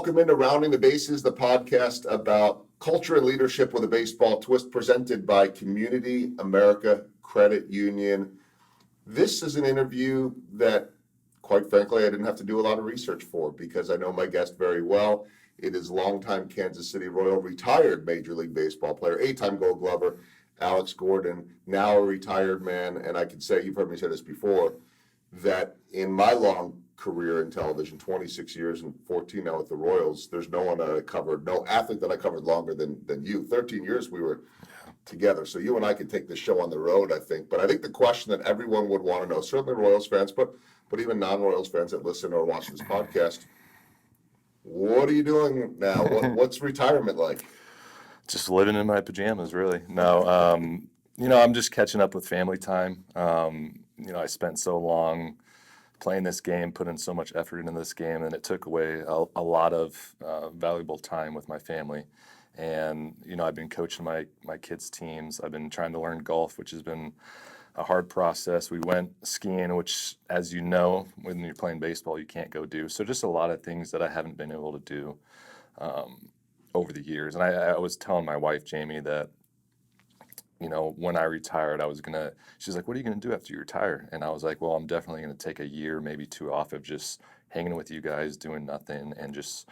Welcome into Rounding the Bases, the podcast about culture and leadership with a baseball twist, presented by Community America Credit Union. This is an interview that, quite frankly, I didn't have to do a lot of research for because I know my guest very well. It is longtime Kansas City Royal, retired Major League Baseball player, 8-time Gold Glover, Alex Gordon, now a retired man. And I can say, you've heard me say this before, that in my long career in television, 26 years and 14 now with the Royals, there's no one that I covered, no athlete that I covered longer than you. 13 years we were together. So you and I could take this show on the road, I think. But I think the question that everyone would want to know, certainly Royals fans, but even non-Royals fans that listen or watch this podcast, what are you doing now? What's retirement like? Just living in my pajamas, really. No, I'm just catching up with family time. I spent so long playing this game, put in so much effort into this game, and it took away a lot of valuable time with my family. And, I've been coaching my kids' teams. I've been trying to learn golf, which has been a hard process. We went skiing, which, as you know, when you're playing baseball, you can't go do. So just a lot of things that I haven't been able to do over the years. And I was telling my wife, Jamie, that when I retired, she's like, what are you going to do after you retire? And I was like, well, I'm definitely going to take a year, maybe two off of just hanging with you guys, doing nothing, and just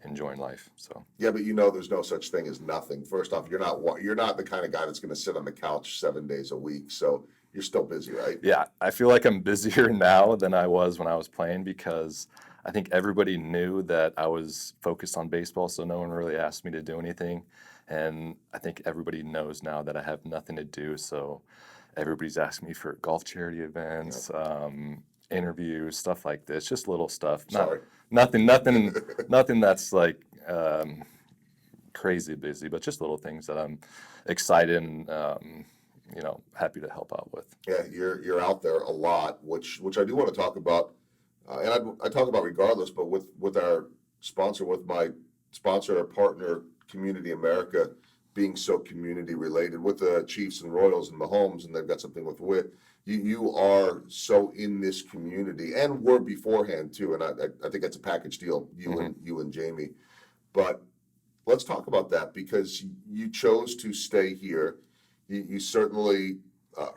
enjoying life. So yeah, but there's no such thing as nothing. First off, you're not the kind of guy that's going to sit on the couch 7 days a week. So you're still busy, right? Yeah, I feel like I'm busier now than I was when I was playing because I think everybody knew that I was focused on baseball, so no one really asked me to do anything. And I think everybody knows now that I have nothing to do, so everybody's asking me for golf charity events, interviews, stuff like this, just little stuff. Nothing that's like crazy busy, but just little things that I'm excited and happy to help out with. Yeah, you're out there a lot, which I do want to talk about, and I talk about regardless, but with our sponsor, with my sponsor, our partner, Community America, being so community related with the Chiefs and Royals and Mahomes, and they've got something with Witt. You are so in this community, and were beforehand too. And I think that's a package deal. You and Jamie, but let's talk about that because you chose to stay here. You certainly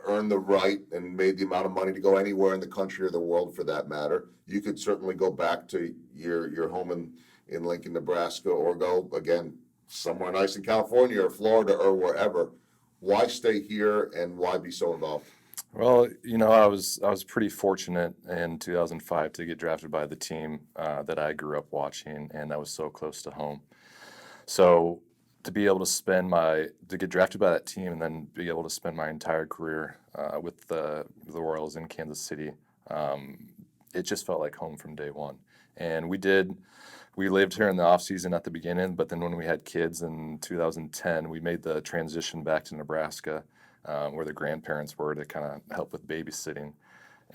earned the right and made the amount of money to go anywhere in the country or the world for that matter. You could certainly go back to your home in Lincoln, Nebraska, or go again somewhere nice in California or Florida or wherever. Why stay here and why be so involved? Well, I was pretty fortunate in 2005 to get drafted by the team that I grew up watching, and that was so close to home. So to be able to get drafted by that team and then be able to spend my entire career with the Royals in Kansas City, it just felt like home from day one. And we lived here in the off season at the beginning, but then when we had kids in 2010, we made the transition back to Nebraska, where the grandparents were, to kind of help with babysitting.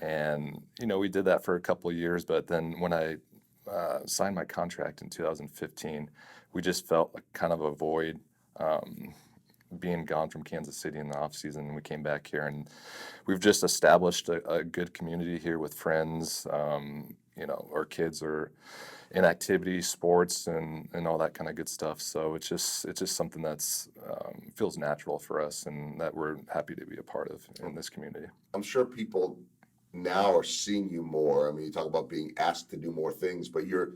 And, we did that for a couple of years, but then when I signed my contract in 2015, we just felt like kind of a void being gone from Kansas City in the off season. We came back here and we've just established a good community here with friends. Our kids are in activities, sports, and all that kind of good stuff. So it's just something that's feels natural for us and that we're happy to be a part of in this community. I'm sure people now are seeing you more. I mean, you talk about being asked to do more things, but you're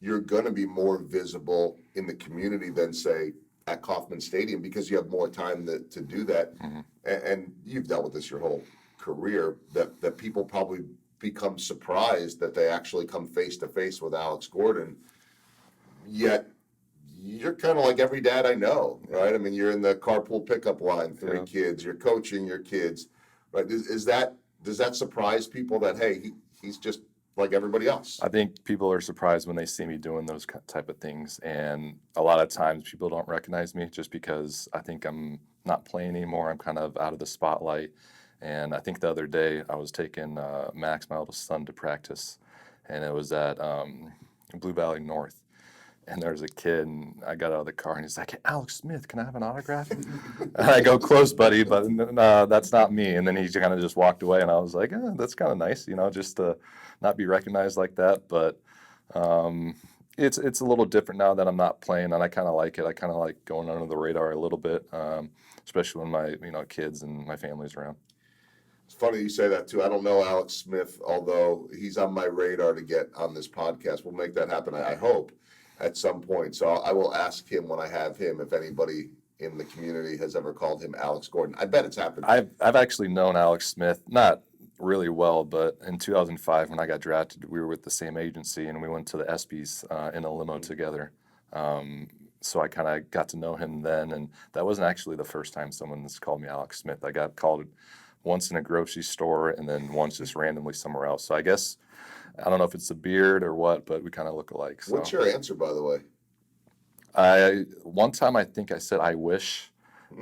going to be more visible in the community than, say, at Kauffman Stadium because you have more time to do that. Mm-hmm. And you've dealt with this your whole career, that people probably become surprised that they actually come face to face with Alex Gordon. Yet you're kind of like every dad I know, right? I mean, you're in the carpool pickup line, 3 kids, you're coaching your kids, right? Does that surprise people that, hey, he's just like everybody else? I think people are surprised when they see me doing those type of things. And a lot of times people don't recognize me just because I think I'm not playing anymore. I'm kind of out of the spotlight. And I think the other day I was taking Max, my oldest son, to practice, and it was at Blue Valley North. And there's a kid, and I got out of the car, and he's like, hey, Alex Smith, can I have an autograph? And I go, close, buddy, but no, that's not me. And then he kind of just walked away, and I was like, that's kind of nice, just to not be recognized like that. But It's a little different now that I'm not playing, and I kind of like it. I kind of like going under the radar a little bit, especially when my kids and my family's around. It's funny you say that too. I don't know Alex Smith, although he's on my radar to get on this podcast. We'll make that happen, I hope, at some point. So I will ask him when I have him if anybody in the community has ever called him Alex Gordon. I bet it's happened. I've actually known Alex Smith, not really well, but in 2005 when I got drafted, we were with the same agency and we went to the ESPYs in a limo together. So I kind of got to know him then, and that wasn't actually the first time someone's called me Alex Smith. I got called once in a grocery store and then once just randomly somewhere else. So I guess I don't know if it's the beard or what, but we kind of look alike. So. What's your answer, by the way? One time I think I said I wish.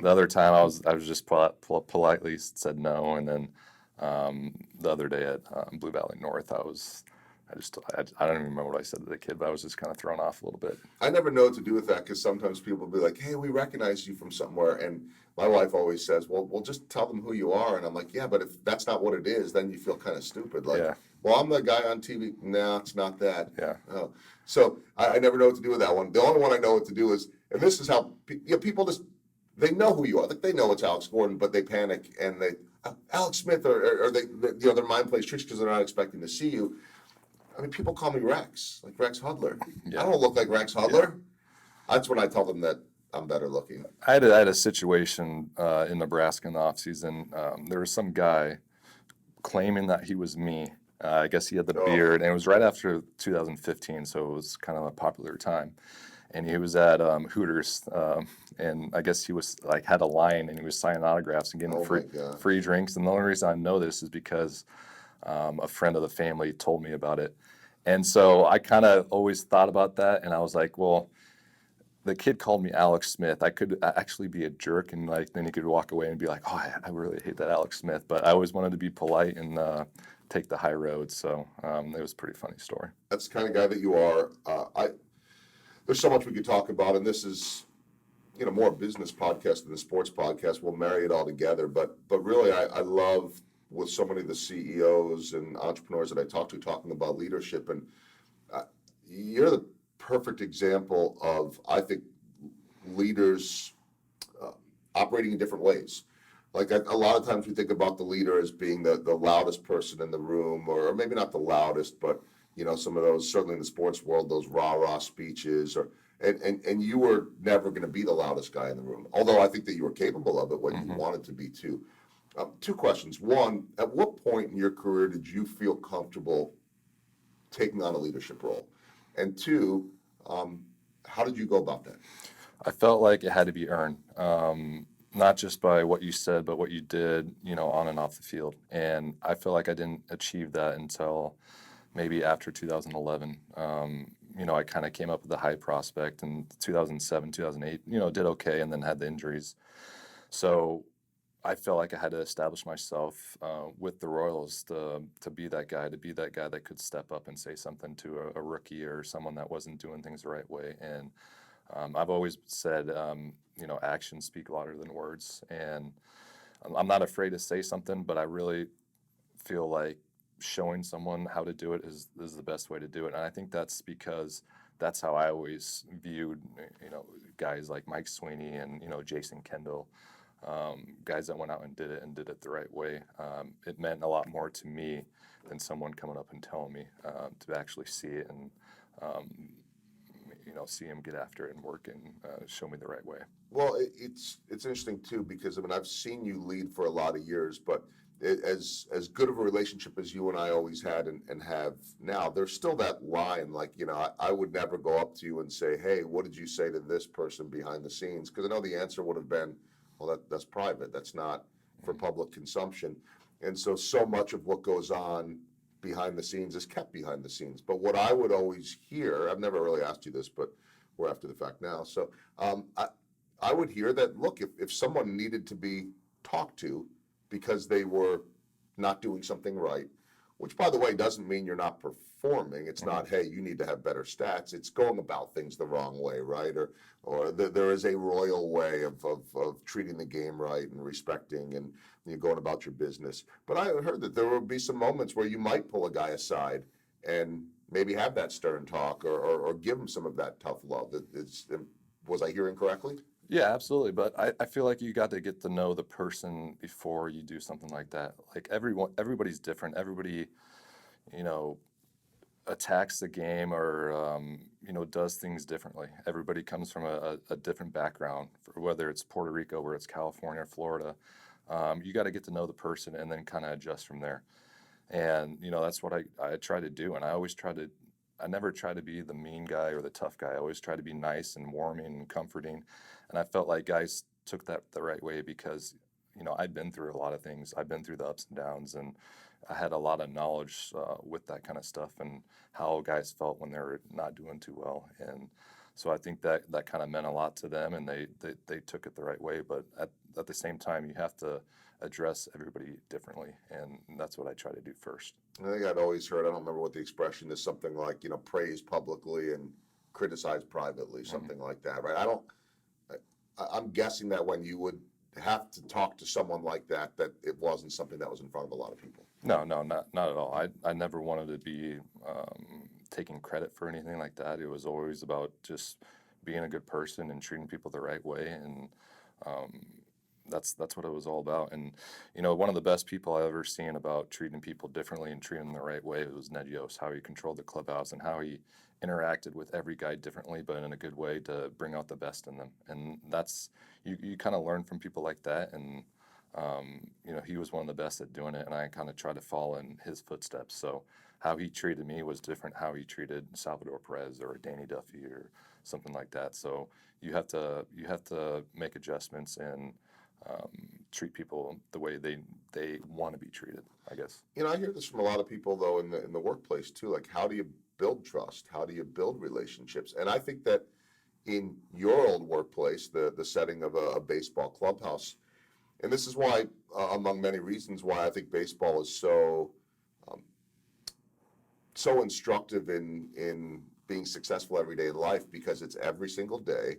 The other time I was just politely said no, and then the other day at Blue Valley North I don't even remember what I said to the kid, but I was just kind of thrown off a little bit. I never know what to do with that because sometimes people will be like, "Hey, we recognize you from somewhere," and my wife always says, "Well, we'll just tell them who you are," and I'm like, "Yeah, but if that's not what it is, then you feel kind of stupid." Like, Yeah. well, I'm the guy on TV. No, it's not that. Yeah. Oh. So I never know what to do with that one. The only one I know what to do is, and this is how people just, they know who you are. Like they know it's Alex Gordon, but they panic and they, Alex Smith, or they, their mind plays tricks because they're not expecting to see you. I mean, people call me Rex, like Rex Hudler. Yeah. I don't look like Rex Hudler. That's when I tell them that I'm better looking. I had a situation in Nebraska in the offseason. There was some guy claiming that he was me. I guess he had the beard, and it was right after 2015, so it was kind of a popular time. And he was at Hooters, and I guess he was like had a line, and he was signing autographs and getting free drinks. And the only reason I know this is because a friend of the family told me about it. And so I kind of always thought about that, and I was like, well, the kid called me Alex Smith. I could actually be a jerk, and like then he could walk away and be like, oh, I really hate that Alex Smith. But I always wanted to be polite and take the high road. So it was a pretty funny story. That's the kind of guy that you are. There's so much we could talk about, and this is, more a business podcast than a sports podcast. We'll marry it all together. But really, I love with so many of the CEOs and entrepreneurs that I talk to talking about leadership, and you're the perfect example of, I think, leaders operating in different ways. Like a lot of times we think about the leader as being the loudest person in the room, or maybe not the loudest, but some of those, certainly in the sports world, those rah-rah speeches, and you were never going to be the loudest guy in the room, although I think that you were capable of it when you wanted to be too. Two questions. One, at what point in your career did you feel comfortable taking on a leadership role? And two, how did you go about that? I felt like it had to be earned, not just by what you said, but what you did, on and off the field. And I feel like I didn't achieve that until maybe after 2011. I kind of came up with the high prospect in 2007, 2008, did okay, and then had the injuries. So I felt like I had to establish myself with the Royals to be that guy, that could step up and say something to a rookie or someone that wasn't doing things the right way. And I've always said, actions speak louder than words. And I'm not afraid to say something, but I really feel like showing someone how to do it is the best way to do it. And I think that's because that's how I always viewed, guys like Mike Sweeney and, Jason Kendall. Guys that went out and did it the right way. It meant a lot more to me than someone coming up and telling me to actually see it and see him get after it and work and show me the right way. Well, it's interesting too because I've seen you lead for a lot of years, but as good of a relationship as you and I always had and have now, there's still that line. Like I would never go up to you and say, "Hey, what did you say to this person behind the scenes?" Because I know the answer would have been, well, that's private. That's not for public consumption. And so much of what goes on behind the scenes is kept behind the scenes. But what I would always hear, I've never really asked you this, but we're after the fact now. So I would hear that, look, if someone needed to be talked to because they were not doing something right, which, by the way, doesn't mean you're not performing. It's not, hey, you need to have better stats. It's going about things the wrong way, right? Or there is a royal way of treating the game right and respecting and you're going about your business. But I heard that there will be some moments where you might pull a guy aside and maybe have that stern talk or give them some of that tough love. Was I hearing correctly? Yeah, absolutely. But I feel like you got to get to know the person before you do something like that. Like everybody's different. Everybody, you know, attacks the game or does things differently. Everybody comes from a different background, for whether it's Puerto Rico, where it's California, or Florida. You got to get to know the person and then kind of adjust from there. And that's what I try to do. And I never try to be the mean guy or the tough guy. I always try to be nice and warming and comforting. And I felt like guys took that the right way because I'd been through a lot of things. I've been through the ups and downs, and I had a lot of knowledge with that kind of stuff and how guys felt when they were not doing too well. And so I think that kind of meant a lot to them, and they took it the right way. But at the same time, you have to address everybody differently, and that's what I try to do first. I think I'd always heard, I don't remember what the expression is, something like, praise publicly and criticize privately, something like that, right? I'm guessing that when you would have to talk to someone like that, that it wasn't something that was in front of a lot of people. No, not at all. I never wanted to be taking credit for anything like that. It was always about just being a good person and treating people the right way, and that's what it was all about. And one of the best people I ever seen about treating people differently and treating them the right way was Ned Yost. How he controlled the clubhouse and how he interacted with every guy differently, but in a good way to bring out the best in them. And that's you kind of learn from people like that. And he was one of the best at doing it, and I kind of tried to follow in his footsteps. So how he treated me was different how he treated Salvador Perez or Danny Duffy or something like that. So you have to make adjustments and treat people the way they want to be treated, I guess. I hear this from a lot of people though in the workplace too. Like, how do you build trust? How do you build relationships? And I think that in your old workplace, the setting of a baseball clubhouse, and this is why, among many reasons, why I think baseball is so instructive in being successful every day in life, because it's every single day,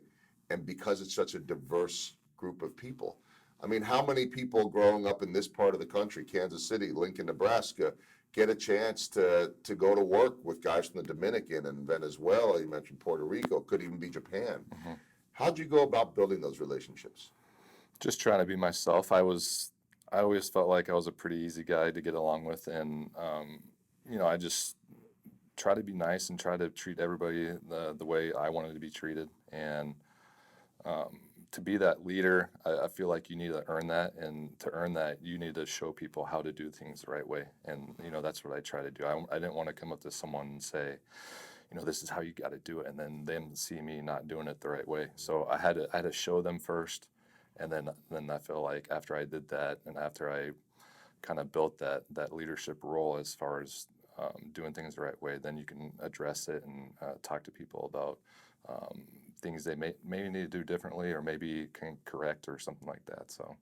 and because it's such a diverse group of people. I mean, how many people growing up in this part of the country, Kansas City, Lincoln, Nebraska, get a chance to go to work with guys from the Dominican and Venezuela? You mentioned Puerto Rico, could even be Japan. Mm-hmm. How'd you go about building those relationships? Just trying to be myself. I always felt like I was a pretty easy guy to get along with, and I just try to be nice and try to treat everybody the way I wanted to be treated. And to be that leader, I feel like you need to earn that, and to earn that, you need to show people how to do things the right way. And that's what I try to do. I didn't want to come up to someone and say, this is how you got to do it, and then them see me not doing it the right way. So I had to show them first, and then I feel like after I did that, and after I kind of built that leadership role as far as doing things the right way, then you can address it and talk to people about things they maybe need to do differently, or maybe can correct or something like that. So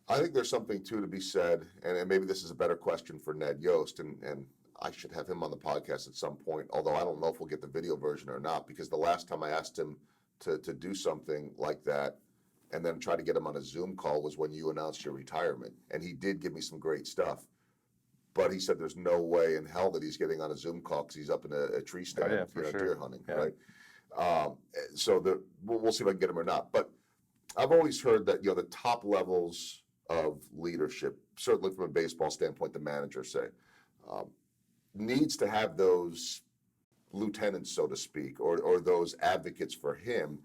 I think there's something too to be said, and maybe this is a better question for Ned Yost, and I should have him on the podcast at some point, although I don't know if we'll get the video version or not, because the last time I asked him to do something like that and then try to get him on a Zoom call was when you announced your retirement. And he did give me some great stuff, but he said there's no way in hell that he's getting on a Zoom call because he's up in a tree stand, sure. deer hunting, Yeah. right? So we'll see if I can get him or not. But I've always heard that the top levels of leadership, certainly from a baseball standpoint, the manager say, needs to have those lieutenants, so to speak, or those advocates for him,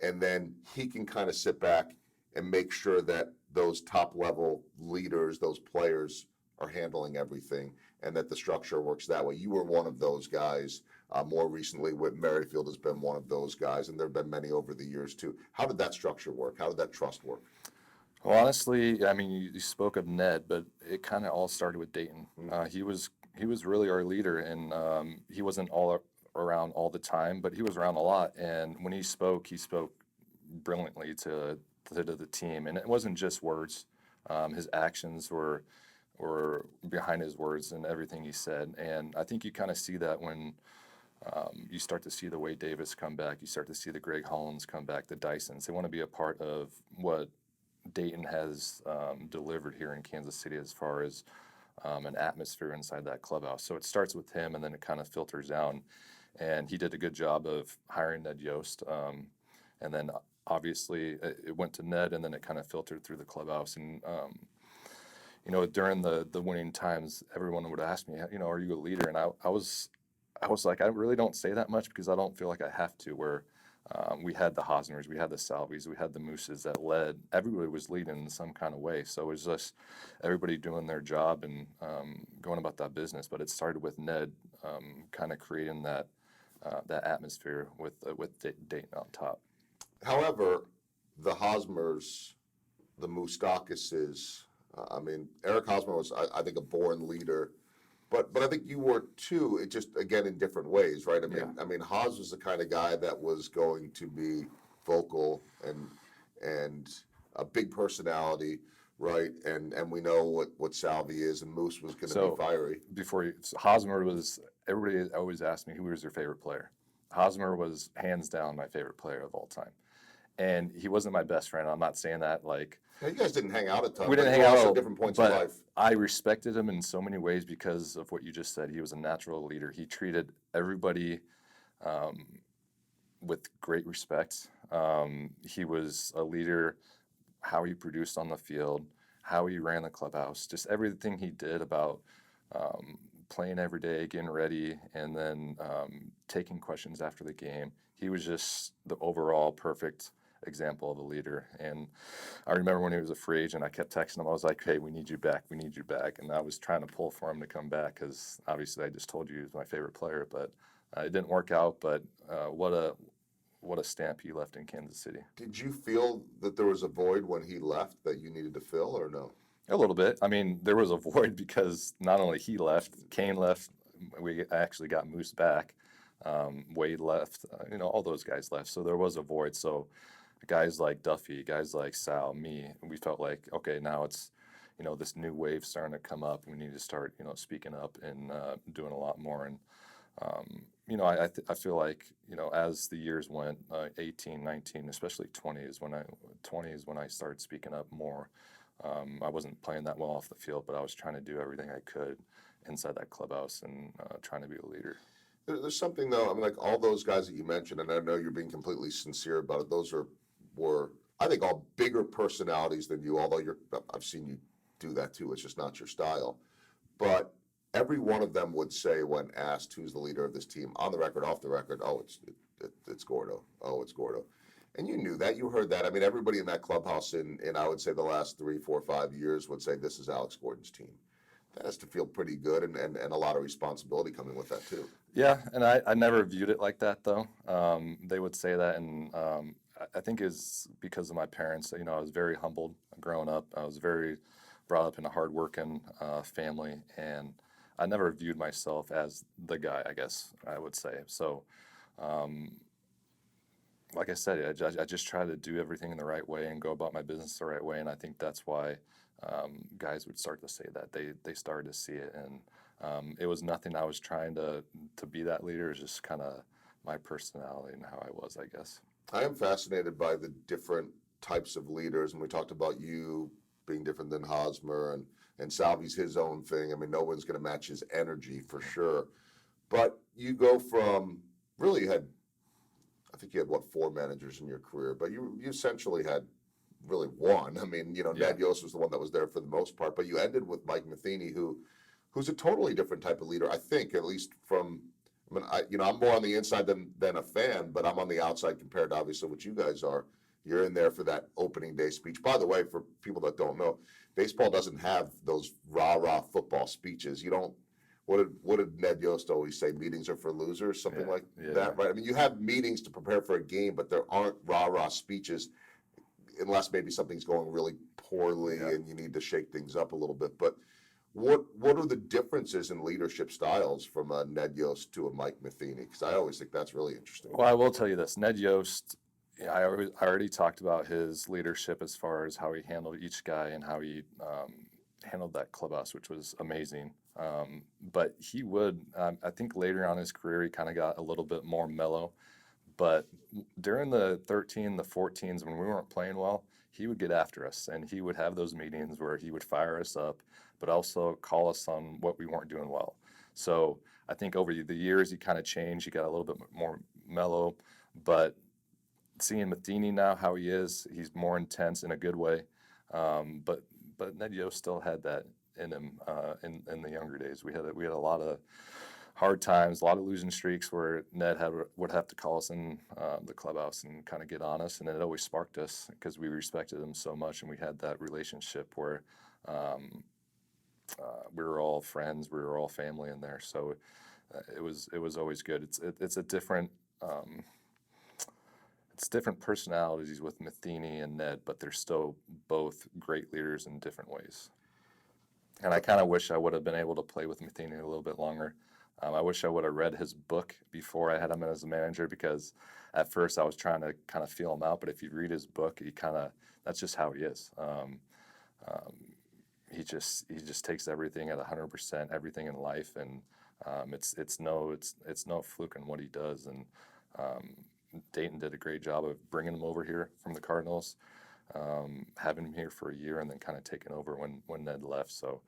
and then he can kind of sit back and make sure that those top level leaders, those players, are handling everything, and that the structure works that way. You were one of those guys. More recently, Whit Merrifield has been one of those guys, and there have been many over the years too. How did that structure work? How did that trust work? Well, honestly, I mean, you spoke of Ned, but it kind of all started with Dayton. He was really our leader, and he wasn't all around all the time, but he was around a lot. And when he spoke brilliantly to the team, and it wasn't just words. His actions were behind his words and everything he said. And I think you kind of see that when you start to see the Wade Davis come back, you start to see the Greg Hollands come back, the Dysons. They want to be a part of what Dayton has delivered here in Kansas City as far as an atmosphere inside that clubhouse. So it starts with him, and then it kind of filters down. And he did a good job of hiring Ned Yost. And then obviously it went to Ned, and then it kind of filtered through the clubhouse. And during the winning times, everyone would ask me, are you a leader? And I was like, I really don't say that much because I don't feel like I have to. Where we had the Hosmers, we had the Salvies, we had the Mooses that led. Everybody was leading in some kind of way. So it was just everybody doing their job and going about that business. But it started with Ned kind of creating that atmosphere with Dayton on top. However, the Hosmers, the Moustakas, Eric Hosmer was, I think, a born leader, but I think you were too. It just, again, in different ways, right? Hos was the kind of guy that was going to be vocal and a big personality, right? And we know what Salvi is, and Moose was going to be fiery. Hosmer was, everybody always asked me who was their favorite player. Hosmer was hands down my favorite player of all time. And he wasn't my best friend. I'm not saying that like. Now, you guys didn't hang out a ton. We didn't hang out at different points in life. I respected him in so many ways because of what you just said. He was a natural leader. He treated everybody with great respect. He was a leader, how he produced on the field, how he ran the clubhouse, just everything he did about playing every day, getting ready, and then taking questions after the game. He was just the overall perfect example of a leader. And I remember when he was a free agent, I kept texting him. I was like, hey, we need you back. We need you back. And I was trying to pull for him to come back because obviously I just told you he was my favorite player, but it didn't work out. But what a stamp he left in Kansas City. Did you feel that there was a void when he left that you needed to fill, or no? A little bit. There was a void because not only he left, Kane left. We actually got Moose back. Wade left. All those guys left. So there was a void. So guys like Duffy, guys like Sal, me, we felt like, okay, now it's, this new wave starting to come up. We need to start, speaking up and doing a lot more. And, I feel like, as the years went, 18, 19, especially 20 is when I started speaking up more. I wasn't playing that well off the field, but I was trying to do everything I could inside that clubhouse and trying to be a leader. There's something, though, like all those guys that you mentioned, and I know you're being completely sincere about it, those were, I think, all bigger personalities than you, although I've seen you do that too. It's just not your style. But every one of them would say when asked who's the leader of this team, on the record, off the record, it's Gordo. Oh, it's Gordo. And you knew that. You heard that. Everybody in that clubhouse in I would say the last 3, 4, 5 years would say this is Alex Gordon's team. That has to feel pretty good and a lot of responsibility coming with that too. Yeah, and I never viewed it like that though. They would say that, and I think it's because of my parents. I was very humbled growing up. I was very brought up in a hardworking family, and I never viewed myself as the guy, I guess I would say. So, like I said, I just try to do everything in the right way and go about my business the right way, and I think that's why guys would start to say that. They started to see it, and it was nothing I was trying to be that leader. It's just kind of my personality and how I was, I guess. I am fascinated by the different types of leaders, and we talked about you being different than Hosmer, and Salvi's his own thing. No one's going to match his energy for sure. But you go from, really I think you had, 4 managers in your career, but you essentially had really one. Ned Yost was the one that was there for the most part, but you ended with Mike Matheny, who's a totally different type of leader, I think, at least from, I'm more on the inside than a fan, but I'm on the outside compared to obviously what you guys are. You're in there for that opening day speech. By the way, for people that don't know, baseball doesn't have those rah-rah football speeches. You don't, what did Ned Yost always say? Meetings are for losers, something like that, right? You have meetings to prepare for a game, but there aren't rah-rah speeches unless maybe something's going really poorly and you need to shake things up a little bit. But what are the differences in leadership styles from a Ned Yost to a Mike Matheny? Because I always think that's really interesting. Well, I will tell you this. Ned Yost, I already talked about his leadership as far as how he handled each guy and how he handled that clubhouse, which was amazing. But he would, I think later on in his career, he kind of got a little bit more mellow. But during the 13, the 14s, when we weren't playing well, he would get after us, and he would have those meetings where he would fire us up, but also call us on what we weren't doing well. So I think over the years he kind of changed. He got a little bit more mellow, but seeing Matheny now how he is, he's more intense in a good way. But Ned Yost still had that in him in the younger days. We had a lot of hard times, a lot of losing streaks where Ned would have to call us in the clubhouse and kind of get on us, and it always sparked us because we respected him so much, and we had that relationship where we were all friends, we were all family in there. So it was always good. It's a different. It's different personalities with Matheny and Ned, but they're still both great leaders in different ways. And I kind of wish I would have been able to play with Matheny a little bit longer. I wish I would have read his book before I had him as a manager, because at first I was trying to kind of feel him out. But if you read his book, that's just how he is. He just takes everything at 100%, everything in life, and it's no fluke in what he does. And Dayton did a great job of bringing him over here from the Cardinals, having him here for a year, and then kind of taking over when Ned left. So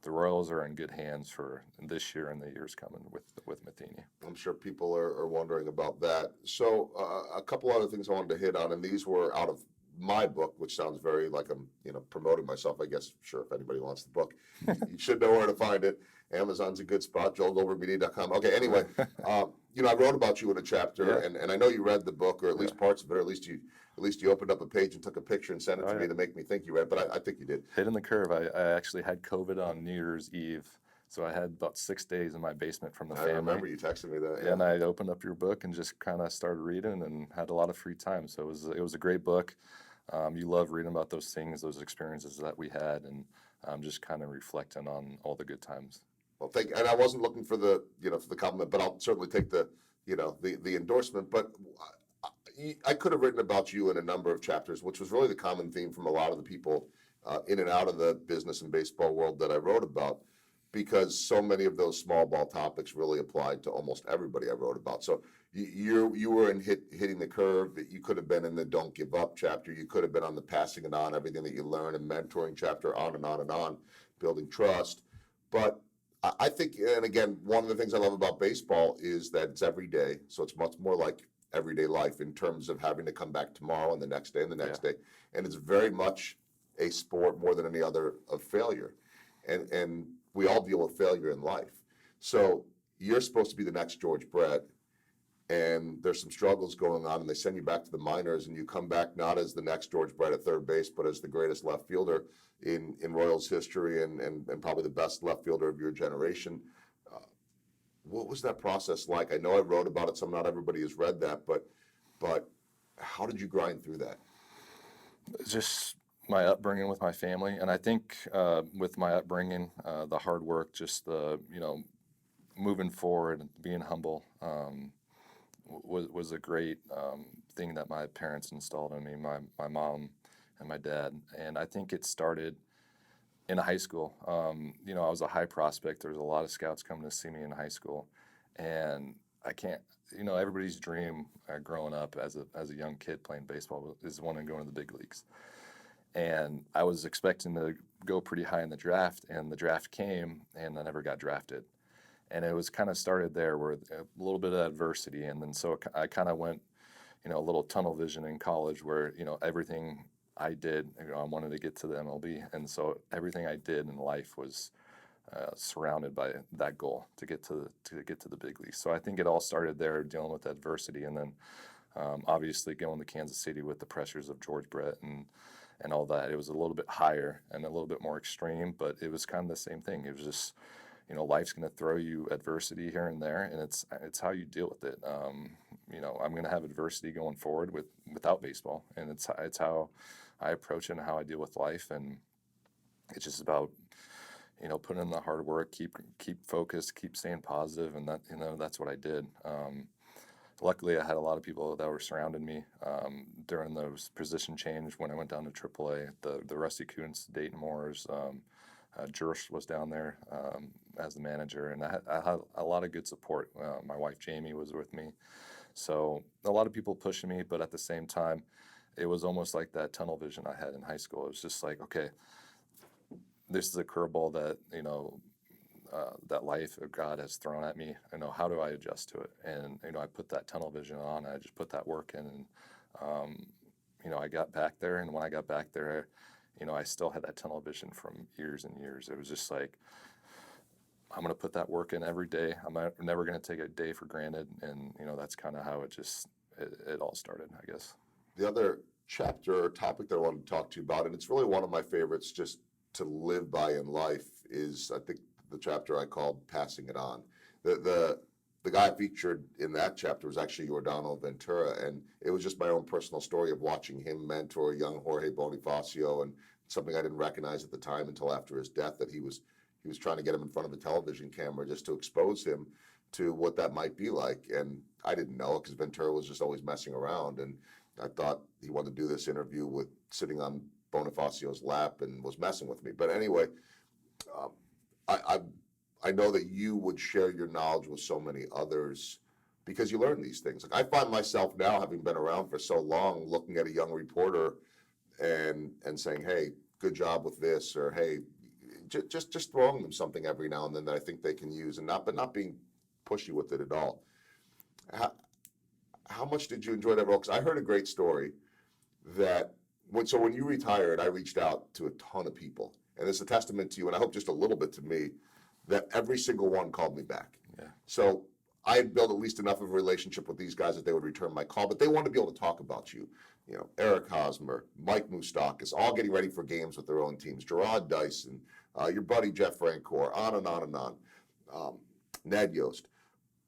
the Royals are in good hands for this year and the years coming with Matheny. I'm sure people are wondering about that. So a couple other things I wanted to hit on, and these were out of my book, which sounds very like I'm promoting myself. I guess sure, if anybody wants the book, you should know where to find it. Amazon's a good spot. JoelGoldbergMedia.com. Okay, anyway, I wrote about you in a chapter, Yeah. and I know you read the book, or at least parts of it, or at least you opened up a page and took a picture and sent it to me to make me think you read. But I think you did. Hitting the curve. I actually had COVID on New Year's Eve, so I had about 6 days in my basement from the family. I remember you texting me that. Yeah. And I opened up your book and just kind of started reading and had a lot of free time. So it was a great book. You love reading about those things, those experiences that we had, and just kind of reflecting on all the good times. Well, and I wasn't looking for the compliment, but I'll certainly take the endorsement. But I could have written about you in a number of chapters, which was really the common theme from a lot of the people in and out of the business and baseball world that I wrote about, because so many of those small ball topics really applied to almost everybody I wrote about. So you were in hitting the curve. You could have been in the don't give up chapter. You could have been on the passing it on, everything that you learn, and mentoring chapter, on and on and on, building trust. But I think, and again, one of the things I love about baseball is that it's every day. So it's much more like everyday life in terms of having to come back tomorrow and the next day and the next day. And it's very much a sport more than any other of failure. And we all deal with failure in life. So you're supposed to be the next George Brett, and there's some struggles going on, and they send you back to the minors, and you come back not as the next George Brett at third base, but as the greatest left fielder in Royals history, and probably the best left fielder of your generation. What was that process like? I know I wrote about it, so not everybody has read that, but how did you grind through that? Just my upbringing with my family, and I think with my upbringing, the hard work, just the moving forward and being humble was a great thing that my parents installed in me, my mom and my dad. And I think it started in high school. I was a high prospect. There was a lot of scouts coming to see me in high school, and I can't. Everybody's dream growing up as a young kid playing baseball is wanting to go into the big leagues. And I was expecting to go pretty high in the draft, and the draft came, and I never got drafted. And it was kind of started there, where a little bit of adversity, and then so I kind of went, a little tunnel vision in college, where everything I did, I wanted to get to the MLB, and so everything I did in life was surrounded by that goal to get to the big leagues. So I think it all started there, dealing with adversity, and then obviously going to Kansas City with the pressures of George Brett and all that. It was a little bit higher and a little bit more extreme, but it was kind of the same thing. It was just, life's going to throw you adversity here and there, and it's how you deal with it. I'm going to have adversity going forward without baseball, and it's how I approach it and how I deal with life, and it's just about putting in the hard work, keep focused, keep staying positive, and that's what I did. Luckily, I had a lot of people that were surrounding me during those position change when I went down to AAA. The Rusty Kuntz, Dayton Moores, Jursch was down there as the manager, and I had a lot of good support. My wife Jamie was with me, so a lot of people pushing me, but at the same time, it was almost like that tunnel vision I had in high school. It was just like, okay, this is a curveball that, that life of God has thrown at me. How do I adjust to it? And, I put that tunnel vision on. I just put that work in, and, um, I got back there. And when I got back there, I still had that tunnel vision from years and years. It was just like, I'm going to put that work in every day. Never going to take a day for granted. And, that's kind of how it all started, I guess. The other chapter or topic that I wanted to talk to you about, and it's really one of my favorites just to live by in life, is I think the chapter I called "Passing It On." The guy featured in that chapter was actually Giordano Ventura, and it was just my own personal story of watching him mentor young Jorge Bonifacio, and something I didn't recognize at the time until after his death, that he was trying to get him in front of a television camera just to expose him to what that might be like. And I didn't know, because Ventura was just always messing around, and I thought he wanted to do this interview with sitting on Bonifacio's lap and was messing with me. But anyway, um, I I know that you would share your knowledge with so many others because you learn these things. Like, I find myself now, having been around for so long, looking at a young reporter and saying, "Hey, good job with this," or "Hey," just throwing them something every now and then that I think they can use, and not being pushy with it at all. How, how much did you enjoy that role? Because I heard a great story that when you retired, I reached out to a ton of people, and it's a testament to you, and I hope just a little bit to me, that every single one called me back. Yeah. So I had built at least enough of a relationship with these guys that they would return my call, but they wanted to be able to talk about you. Eric Hosmer, Mike Moustakas, all getting ready for games with their own teams. Gerard Dyson, your buddy Jeff Francoeur, on and on and on. Ned Yost.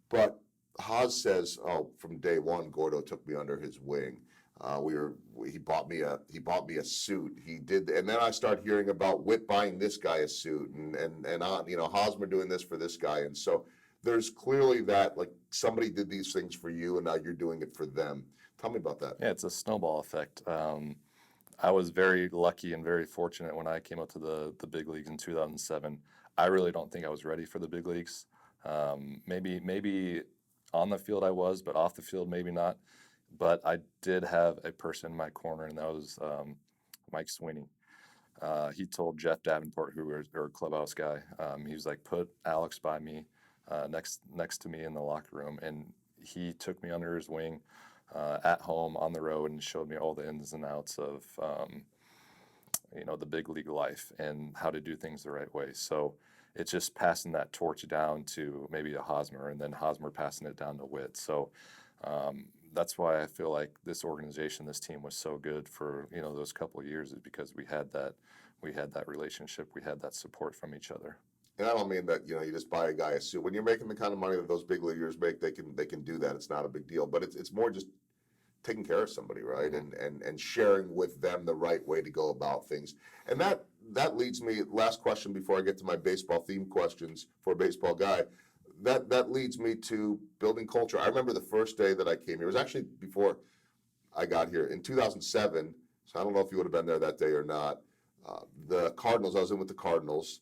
But Haas says, "Oh, from day one, Gordo took me under his wing. He bought me a suit. He did, and then I start hearing about Whit buying this guy a suit, and on, Hosmer doing this for this guy, and so there's clearly that, like, somebody did these things for you, and now you're doing it for them. Tell me about that." Yeah, it's a snowball effect. I was very lucky and very fortunate when I came up to the big leagues in 2007. I really don't think I was ready for the big leagues. Maybe on the field I was, but off the field maybe not. But I did have a person in my corner, and that was Mike Sweeney. He told Jeff Davenport, who was our clubhouse guy, he was like, "Put Alex by me, next to me in the locker room," and he took me under his wing, at home, on the road, and showed me all the ins and outs of the big league life and how to do things the right way. So it's just passing that torch down to maybe a Hosmer, and then Hosmer passing it down to Whit. So that's why I feel like this organization, this team was so good for those couple of years, is because we had that relationship, we had that support from each other. And I don't mean that you just buy a guy a suit. When you're making the kind of money that those big leaguers make, they can do that. It's not a big deal. But it's more just taking care of somebody, right? Mm-hmm. And sharing with them the right way to go about things. And that leads me, last question before I get to my baseball theme questions for a baseball guy. That leads me to building culture. I remember the first day that I came here. It was actually before I got here in 2007. So I don't know if you would have been there that day or not. The Cardinals, I was in with the Cardinals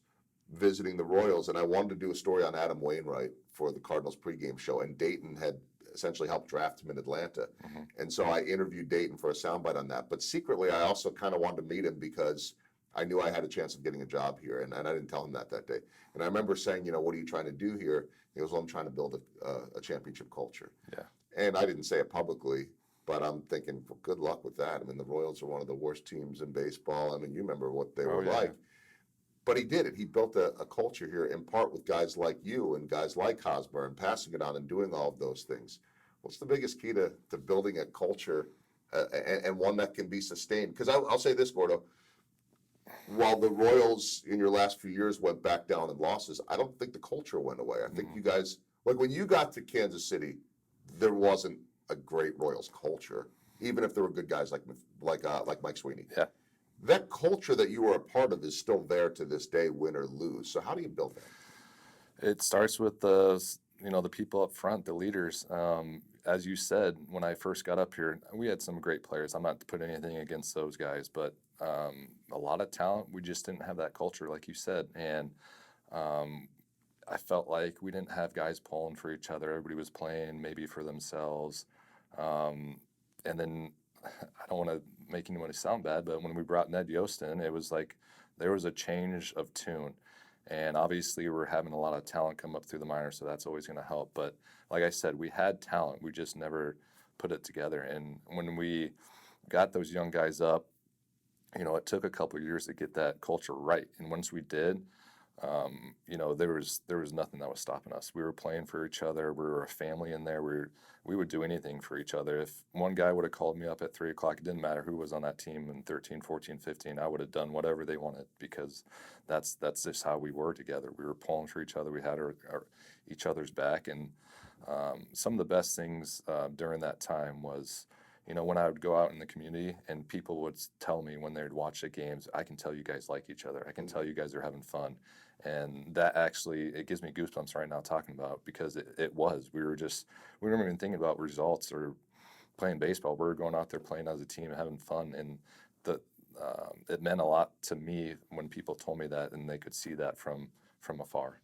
visiting the Royals, and I wanted to do a story on Adam Wainwright for the Cardinals pregame show, and Dayton had essentially helped draft him in Atlanta. Mm-hmm. And so I interviewed Dayton for a soundbite on that. But secretly, I also kind of wanted to meet him because I knew I had a chance of getting a job here, and I didn't tell him that day. And I remember saying, "What are you trying to do here?" He goes, "Well, I'm trying to build a championship culture." Yeah. And I didn't say it publicly, but I'm thinking, well, good luck with that. I mean, the Royals are one of the worst teams in baseball. I mean, you remember what they were like. But he did it. He built a culture here, in part with guys like you and guys like Hosmer, and passing it on and doing all of those things. What's the biggest key to building a culture, and one that can be sustained? Because I'll say this, Gordo. While the Royals in your last few years went back down in losses, I don't think the culture went away. I think you guys, like when you got to Kansas City, there wasn't a great Royals culture, even if there were good guys like Mike Sweeney. Yeah. That culture that you were a part of is still there to this day, win or lose. So how do you build that? It starts with the people up front, the leaders. As you said, when I first got up here, we had some great players. I'm not to put anything against those guys, but a lot of talent. We just didn't have that culture, like you said, and I felt like we didn't have guys pulling for each other. Everybody was playing maybe for themselves, and then I don't want to make anyone sound bad, but when we brought Ned Yost in, it was like there was a change of tune. And obviously, we're having a lot of talent come up through the minors, so that's always going to help. But like I said, we had talent, we just never put it together. And when we got those young guys up, it took a couple of years to get that culture right. And once we did, there was nothing that was stopping us. We were playing for each other. We were a family in there. We would do anything for each other. If one guy would have called me up at 3 o'clock, it didn't matter who was on that team in 13, 14, 15. I would have done whatever they wanted because that's just how we were together. We were pulling for each other. We had each other's back. And some of the best things during that time was, when I would go out in the community and people would tell me when they'd watch the games, I can tell you guys like each other. I can tell you guys are having fun. And that actually, it gives me goosebumps right now talking about because it was. We weren't even thinking about results or playing baseball. We were going out there playing as a team and having fun. And it meant a lot to me when people told me that and they could see that from afar.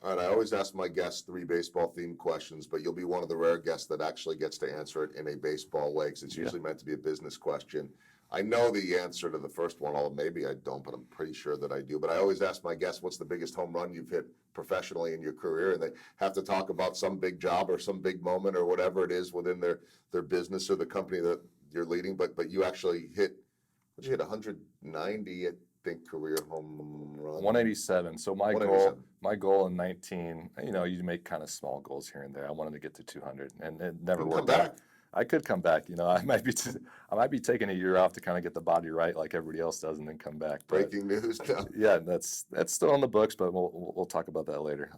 All right, I always ask my guests 3 baseball-themed questions, but you'll be one of the rare guests that actually gets to answer it in a baseball way, because it's usually meant to be a business question. I know the answer to the first one, although maybe I don't, but I'm pretty sure that I do. But I always ask my guests, what's the biggest home run you've hit professionally in your career? And they have to talk about some big job or some big moment or whatever it is within their business or the company that you're leading. But you actually hit 190, I think, career home run. 187. So my 187. goal in 19, you make kind of small goals here and there. I wanted to get to 200, and it never Come worked back. out. I could come back. I might be taking a year off to kind of get the body right, like everybody else does, and then come back. But, Breaking news now. yeah, that's still on the books, but we'll talk about that later.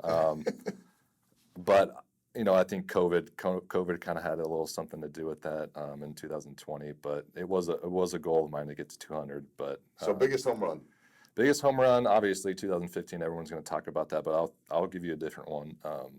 But I think COVID kind of had a little something to do with that in 2020. But it was a goal of mine to get to 200. But So biggest home run. biggest home run, obviously 2015. Everyone's going to talk about that, but I'll give you a different one.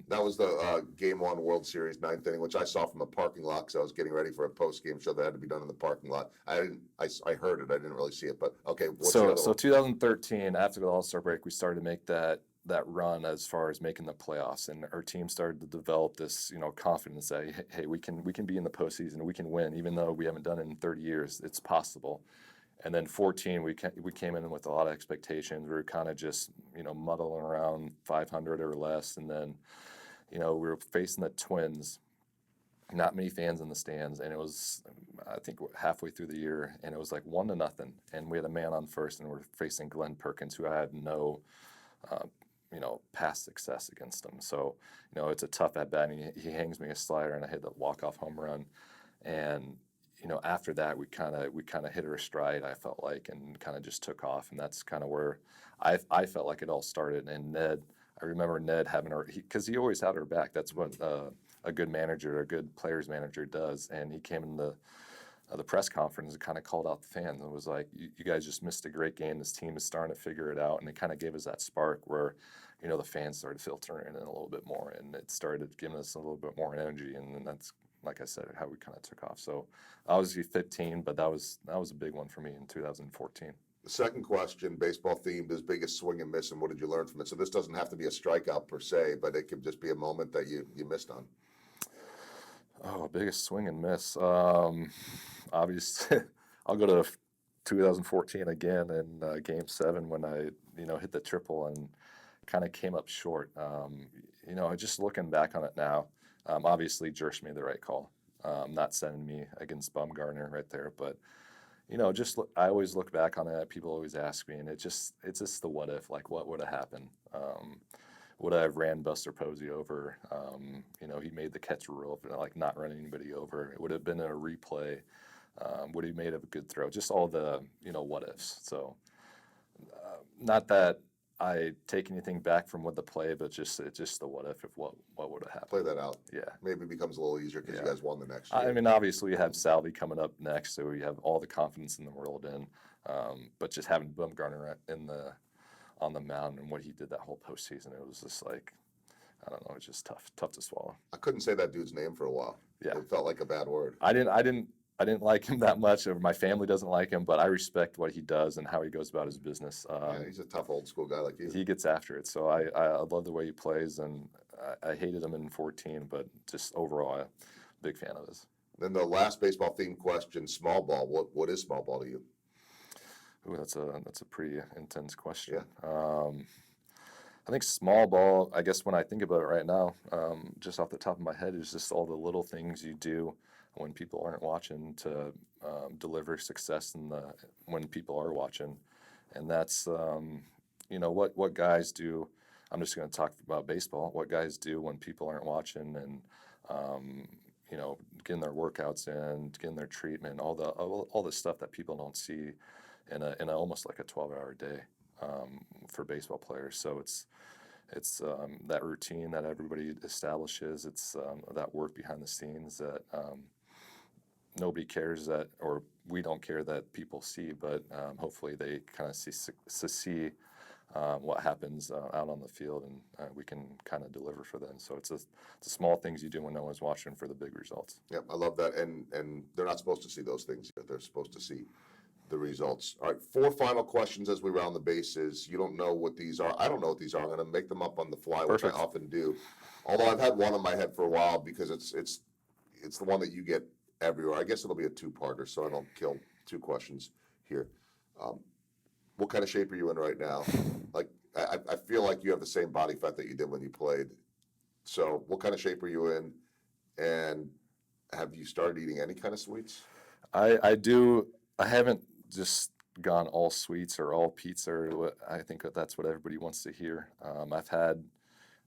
That was the Game 1 World Series 9th inning, which I saw from a parking lot because I was getting ready for a post-game show that had to be done in the parking lot. I heard it. I didn't really see it, but okay. What's the other So one? 2013, after the All-Star break, we started to make that run as far as making the playoffs, and our team started to develop this, confidence that hey, we can be in the postseason, we can win, even though we haven't done it in 30 years. It's possible. And then 14, we came in with a lot of expectations. We were kind of just, muddling around 500 or less. And then, we were facing the Twins, not many fans in the stands. And it was, I think, halfway through the year, and it was like 1-0. And we had a man on first, and we're facing Glenn Perkins, who I had no, past success against him. So, it's a tough at bat. And he hangs me a slider, and I hit the walk-off home run. And after that, we kind of hit our stride, I felt like, and kind of just took off. And that's kind of where I felt like it all started. And I remember Ned having because he always had our back. That's what a good manager, a good players manager does. And he came in the press conference and kind of called out the fans and was like, you guys just missed a great game. This team is starting to figure it out. And it kind of gave us that spark where, the fans started filtering in a little bit more, and it started giving us a little bit more energy. And then that's, like I said, how we kind of took off. So obviously 15, but that was a big one for me in 2014. The second question, baseball themed, is biggest swing and miss, and what did you learn from it? So this doesn't have to be a strikeout per se, but it could just be a moment that you missed on. Oh, biggest swing and miss. Obviously, I'll go to 2014 again in Game 7 when I, hit the triple and kind of came up short. Just looking back on it now, obviously Jersh made the right call, not sending me against Bumgarner right there. But, I always look back on it. People always ask me, and it's just the what if, like what would have happened? Would I have ran Buster Posey over? He made the catch rule, like not running anybody over. It would have been a replay. Would he made a good throw? Just all the, what ifs. So not that I take anything back from what the play, but it's just the what if what would have happened. Play that out. Yeah. Maybe it becomes a little easier because you Yeah. guys won the next year. I mean, obviously we have Salvi coming up next, so we have all the confidence in the world in. But just having Bumgarner on the mound and what he did that whole postseason, it was just like, I don't know, it's just tough to swallow. I couldn't say that dude's name for a while. Yeah. It felt like a bad word. I didn't like him that much, or my family doesn't like him, but I respect what he does and how he goes about his business. Yeah, he's a tough old school guy like you. He gets after it. So I love the way he plays, and I hated him in 14, but just overall, I'm a big fan of his. Then the last baseball themed question, small ball. What is small ball to you? Ooh, that's a pretty intense question. I think small ball, I guess when I think about it right now, just off the top of my head, is just all the little things you do when people aren't watching to deliver success when people are watching. And that's, what guys do. I'm just going to talk about baseball. What guys do when people aren't watching and, getting their workouts in, getting their treatment, all the stuff that people don't see in almost like a 12-hour day for baseball players. So it's that routine that everybody establishes. It's that work behind the scenes that nobody cares that, or we don't care that people see, but hopefully they kind of see what happens out on the field, and we can kind of deliver for them. So it's the small things you do when no one's watching for the big results. Yep, I love that. And they're not supposed to see those things. They're supposed to see the results. All right, 4 final questions as we round the bases. You don't know what these are. I don't know what these are. I'm going to make them up on the fly, Perfect. which I often do. Although I've had one in my head for a while because it's the one that you get everywhere. I guess it'll be a 2-parter, so I don't kill 2 questions here. What kind of shape are you in right now? Like, I feel like you have the same body fat that you did when you played. So what kind of shape are you in? And have you started eating any kind of sweets? I do. I haven't just gone all sweets or all pizza. I think that's what everybody wants to hear. I've had,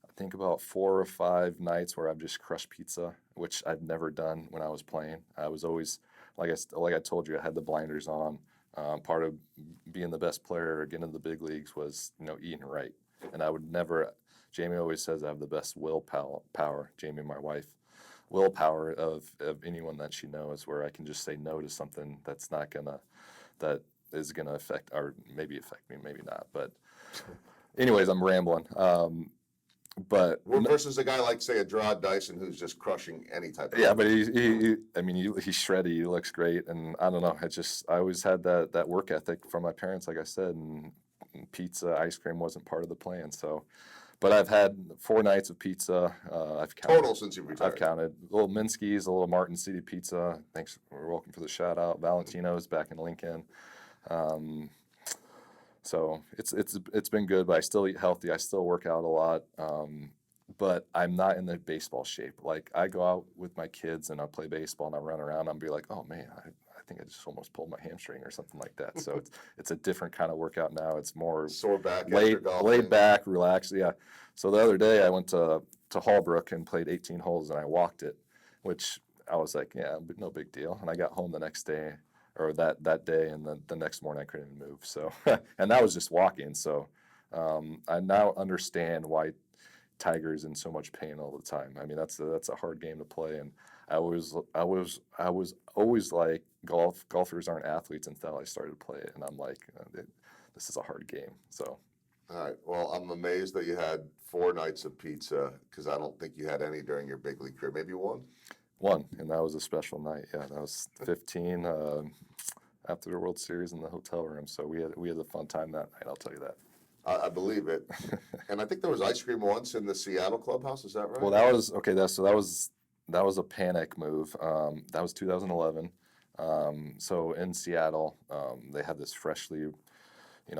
I think, about 4 or 5 nights where I've just crushed pizza, which I've never done when I was playing. I was always, like I told you, I had the blinders on. Part of being the best player or getting into the big leagues was, eating right. And I would never, Jamie always says I have the best willpower, Jamie, my wife, willpower of anyone that she knows, where I can just say no to something that is gonna affect, or maybe affect me, maybe not. But anyways, I'm rambling. But versus a guy like, say, a Gerard Dyson who's just crushing any type of. Yeah, but he's shreddy. He looks great, and I don't know. I always had that work ethic from my parents, like I said, and pizza, ice cream wasn't part of the plan. So, but I've had 4 nights of pizza. I've counted Total since you've retired. I've counted a little Minsky's, a little Martin City Pizza. Thanks, we're welcome for the shout out. Valentino's back in Lincoln. So it's been good, but I still eat healthy. I still work out a lot. But I'm not in the baseball shape. Like, I go out with my kids and I play baseball and I run around. I'll be like, oh man, I think I just almost pulled my hamstring or something like that. So it's a different kind of workout now. It's more sore back, laid back, relaxed. Yeah. So the other day I went to Hallbrook and played 18 holes and I walked it, which I was like, yeah, but no big deal. And I got home the next day, or that day, and then the next morning I couldn't even move. So and that was just walking. So I now understand why Tiger's in so much pain all the time. I mean, that's a hard game to play, and I was always like, golfers aren't athletes until I started to play it, and I'm like, this is a hard game. So. All right. Well, I'm amazed that you had 4 nights of pizza, because I don't think you had any during your big league career. Maybe one. One, and that was a special night. Yeah, that was 15 after the World Series in the hotel room. So we had a fun time that night. I'll tell you that. I believe it. And I think there was ice cream once in the Seattle clubhouse. Is that right? Well, that was okay. That was a panic move. That was 2011. So in Seattle, they had this freshly,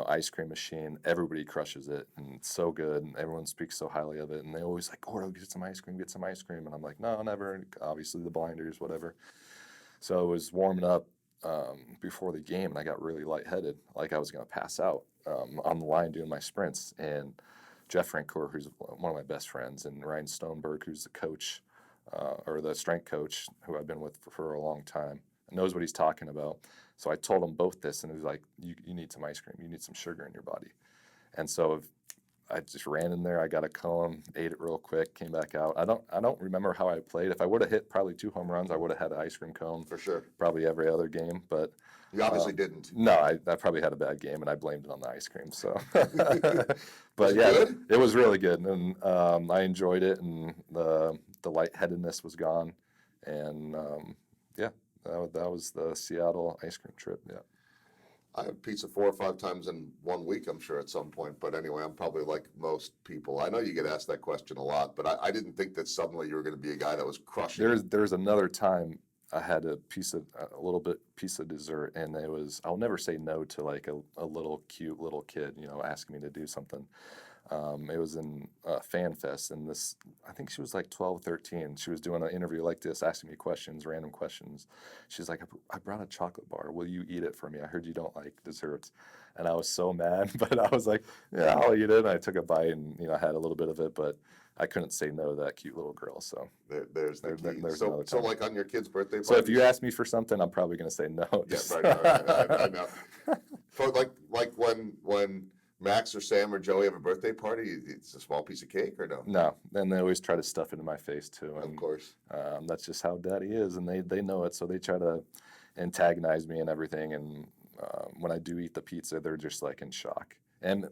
ice cream machine. Everybody crushes it, and it's so good, and everyone speaks so highly of it. And they always like, Gordo, get some ice cream, get some ice cream. And I'm like, no, never. Obviously, the blinders, whatever. So I was warming up before the game, and I got really lightheaded, like I was going to pass out on the line doing my sprints. And Jeff Francoeur, who's one of my best friends, and Ryan Stoneberg, who's the coach, or the strength coach, who I've been with for a long time, knows what he's talking about. So I told them both this, and he was like, you need some ice cream. You need some sugar in your body. And so I just ran in there. I got a cone, ate it real quick, came back out. I don't remember how I played. If I would have hit probably 2 home runs, I would have had an ice cream cone. For sure. Probably every other game, but you obviously didn't. No, I probably had a bad game, and I blamed it on the ice cream. So, but good? It was really good, and I enjoyed it, and the lightheadedness was gone, and that was the Seattle ice cream trip. Yeah. I have pizza 4 or 5 times in 1 week, I'm sure, at some point. But anyway, I'm probably like most people. I know you get asked that question a lot, but I didn't think that suddenly you were going to be a guy that was crushing. There's another time I had a little bit piece of dessert, and it was, I'll never say no to like a little cute little kid, asking me to do something. It was in Fan Fest, and I think she was like 12, 13. She was doing an interview like this, asking me questions, random questions. She's like, I brought a chocolate bar. Will you eat it for me? I heard you don't like desserts. And I was so mad, but I was like, yeah, I'll eat it. And I took a bite and, I had a little bit of it, but I couldn't say no to that cute little girl. So There's the key. there's So, another so time. like on your kid's birthday So if parties? you ask me for something, I'm probably going to say no. Yeah, Just- right. I know. So like when Max or Sam or Joey have a birthday party, it's a small piece of cake or no? No, and they always try to stuff it in my face too. Of And course. that's just how Daddy is, and they know it, so they try to antagonize me and everything. And when I do eat the pizza, they're just like in shock. And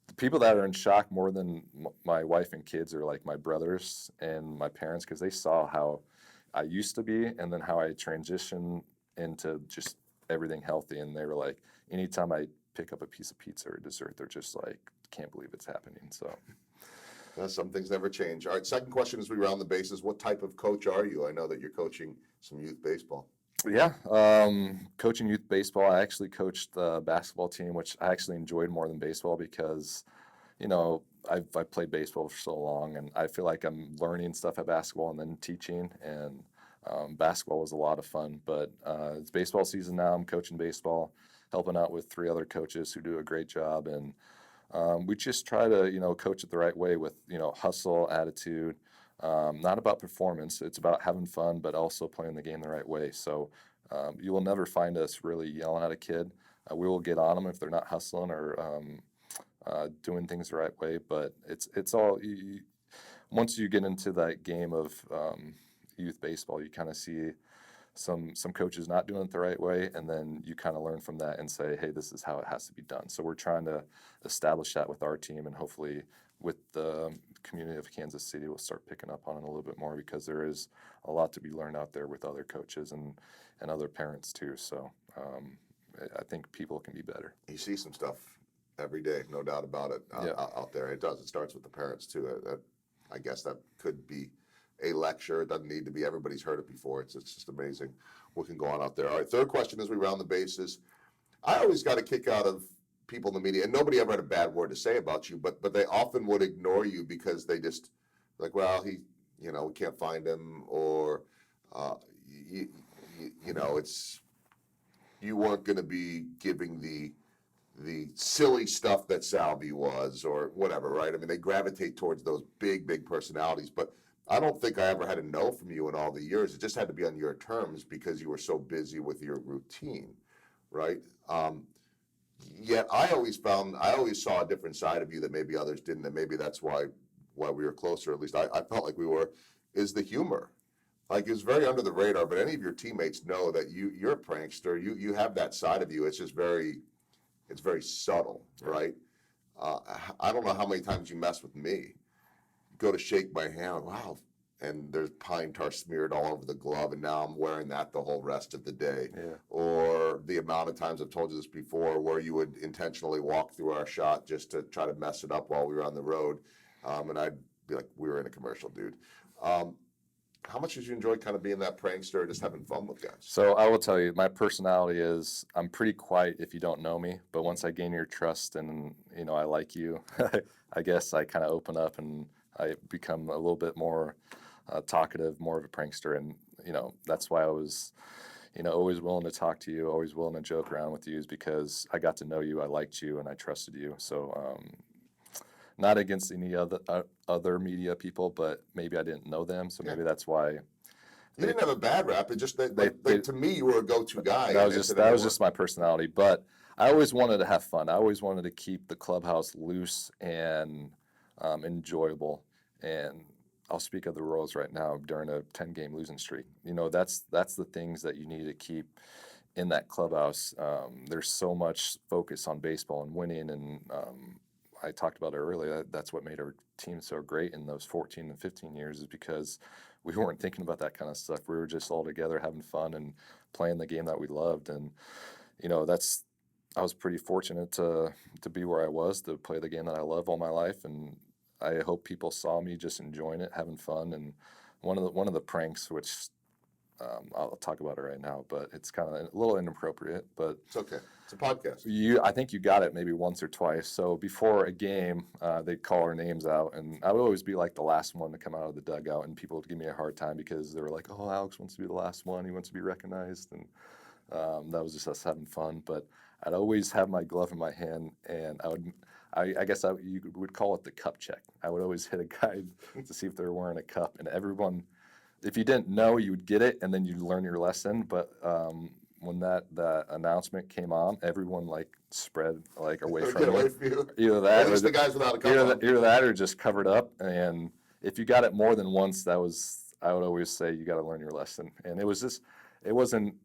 the people that are in shock more than my wife and kids are like my brothers and my parents, because they saw how I used to be and then how I transitioned into just everything healthy. And they were like, anytime I pick up a piece of pizza or dessert, they're just like, can't believe it's happening. So Some things never change. All right, second question as we round the bases. What type of coach are you? I know that you're coaching some youth baseball. yeah, coaching youth baseball. I actually coached the basketball team, which I actually enjoyed more than baseball because, I've played baseball for so long, and I feel like I'm learning stuff at basketball and then teaching. And basketball was a lot of fun, but it's baseball season now. I'm coaching baseball, helping out with 3 other coaches who do a great job, and we just try to, coach it the right way with, hustle, attitude. Not about performance. It's about having fun, but also playing the game the right way. So you will never find us really yelling at a kid. We will get on them if they're not hustling or doing things the right way. But it's all once you get into that game of youth baseball, you kind of see some coaches not doing it the right way, and then you kind of learn from that and say, hey, this is how it has to be done. So we're trying to establish that with our team, and hopefully with the community of Kansas City, we'll start picking up on it a little bit more, because there is a lot to be learned out there with other coaches and other parents too. So I think people can be better. You see some stuff every day, no doubt about it, Yeah. out there. It does. It starts with the parents too. I guess that could be a lecture. It doesn't need to be. Everybody's heard it before. It's just amazing what can go on out there. All right, third question as we round the bases. I always got a kick out of people in the media, and nobody ever had a bad word to say about you, but they often would ignore you because they just like, well, we can't find him, or it's you weren't going to be giving the silly stuff that Salvi was or whatever, right? I mean, they gravitate towards those big personalities, but I don't think I ever had a no from you in all the years. It just had to be on your terms because you were so busy with your routine, right? Yet I always saw a different side of you that maybe others didn't, and maybe that's why we were closer. At least I felt like we were. Is the humor? Like, it's very under the radar, but any of your teammates know that you're a prankster. You have that side of you. It's just very subtle, right? I don't know how many times you mess with me. Go to shake my hand, wow, and there's pine tar smeared all over the glove, and now I'm wearing that the whole rest of the day. Yeah. Or the amount of times I've told you this before, where you would intentionally walk through our shot just to try to mess it up while we were on the road, and I'd be like, we were in a commercial, dude. How much did you enjoy kind of being that prankster, just having fun with guys? So I will tell you, my personality is I'm pretty quiet if you don't know me, but once I gain your trust and I like you, I guess I kind of open up and I become a little bit more talkative, more of a prankster, and that's why I was always willing to talk to you, always willing to joke around with you, is because I got to know you, I liked you, and I trusted you. So not against any other media people, but maybe I didn't know them, so maybe that's why. You didn't have a bad rap. It just to me, you were a go-to guy. That was just my personality. But I always wanted to have fun. I always wanted to keep the clubhouse loose and enjoyable. And I'll speak of the Royals right now during a 10-game losing streak. That's the things that you need to keep in that clubhouse. There's so much focus on baseball and winning, and I talked about it earlier. That's what made our team so great in those 14 and 15 years, is because we weren't thinking about that kind of stuff. We were just all together having fun and playing the game that we loved. And I was pretty fortunate to be where I was, to play the game that I love all my life. And I hope people saw me just enjoying it, having fun. And one of the pranks, which I'll talk about it right now, but it's kind of a little inappropriate. But It's okay. It's a podcast. I think you got it maybe once or twice. So before a game, they'd call our names out, and I would always be like the last one to come out of the dugout, and people would give me a hard time because they were like, "Oh, Alex wants to be the last one. He wants to be recognized," and that was just us having fun. But I'd always have my glove in my hand, and I guess you would call it the cup check. I would always hit a guy to see if they were wearing a cup, and everyone, if you didn't know, you would get it, and then you'd learn your lesson. But when that announcement came on, everyone like spread like away from Get me. away from you. Either that, At or least the guys without a cup on. either that, or just covered up. And if you got it more than once, I would always say you got to learn your lesson. And it wasn't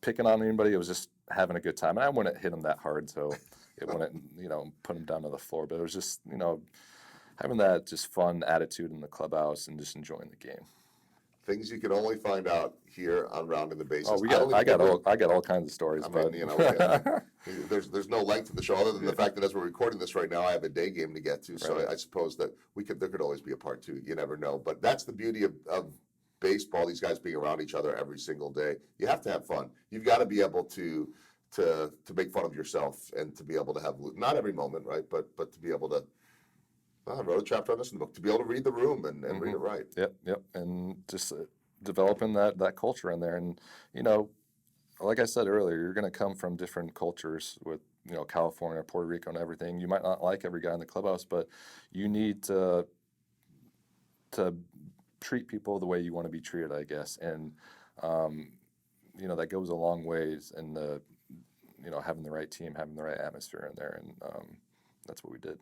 picking on anybody. It was just having a good time. And I wouldn't hit them that hard, so it wouldn't put them down to the floor. But it was just having that just fun attitude in the clubhouse and just enjoying the game. Things you can only find out here on Rounding the Bases. Oh, I got all kinds of stories. I but mean, there's no length to the show other than the fact that as we're recording this right now, I have a day game to get to. So Right. I suppose that there could always be a part two. You never know. But that's the beauty of baseball. These guys being around each other every single day. You have to have fun. You've got to be able to make fun of yourself and to be able to have not every moment, right? But to be able to. I wrote a chapter on this in the book to be able to read the room and read it right. Yep, and just developing that culture in there. And like I said earlier, you're going to come from different cultures with California, Puerto Rico, and everything. You might not like every guy in the clubhouse, but you need to treat people the way you want to be treated, I guess. And that goes a long ways in the having the right team, having the right atmosphere in there, and that's what we did.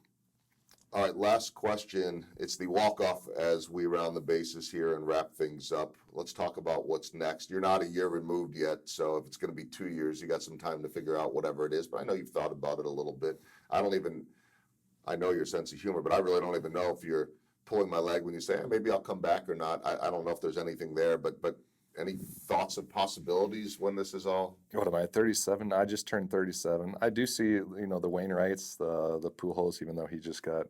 All right, last question. It's the walk-off as we round the bases here and wrap things up. Let's talk about what's next. You're not a year removed yet, so if it's going to be 2 years, you got some time to figure out whatever it is. But I know you've thought about it a little bit. I know your sense of humor, but I really don't even know if you're pulling my leg when you say, maybe I'll come back or not. I don't know if there's anything there, but any thoughts of possibilities when this is all? What am I, 37? I just turned 37. I do see, the Wainwrights, the Pujols, even though he just got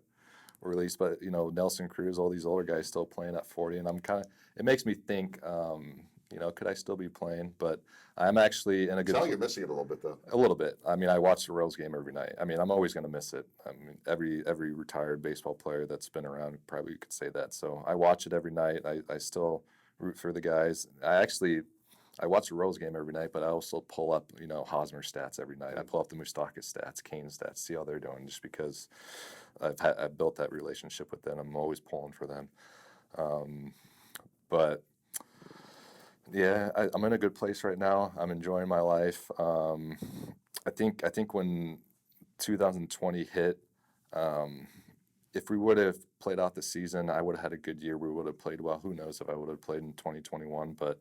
released, but Nelson Cruz, all these older guys still playing at 40, and it makes me think, could I still be playing? But I'm actually in a good. Sounds like you're missing it a little bit, though. A little bit. I mean, I watch the Royals game every night. I mean, I'm always going to miss it. I mean, every retired baseball player that's been around probably could say that. So I watch it every night. I still root for the guys. I watch the Royals game every night, but I also pull up, Hosmer stats every night. I pull up the Moustakas stats, Kane stats, see how they're doing, just because I've built that relationship with them. I'm always pulling for them. But yeah, I'm in a good place right now. I'm enjoying my life. I think when 2020 hit, if we would have played out the season, I would have had a good year. We would have played well. Who knows if I would have played in 2021, but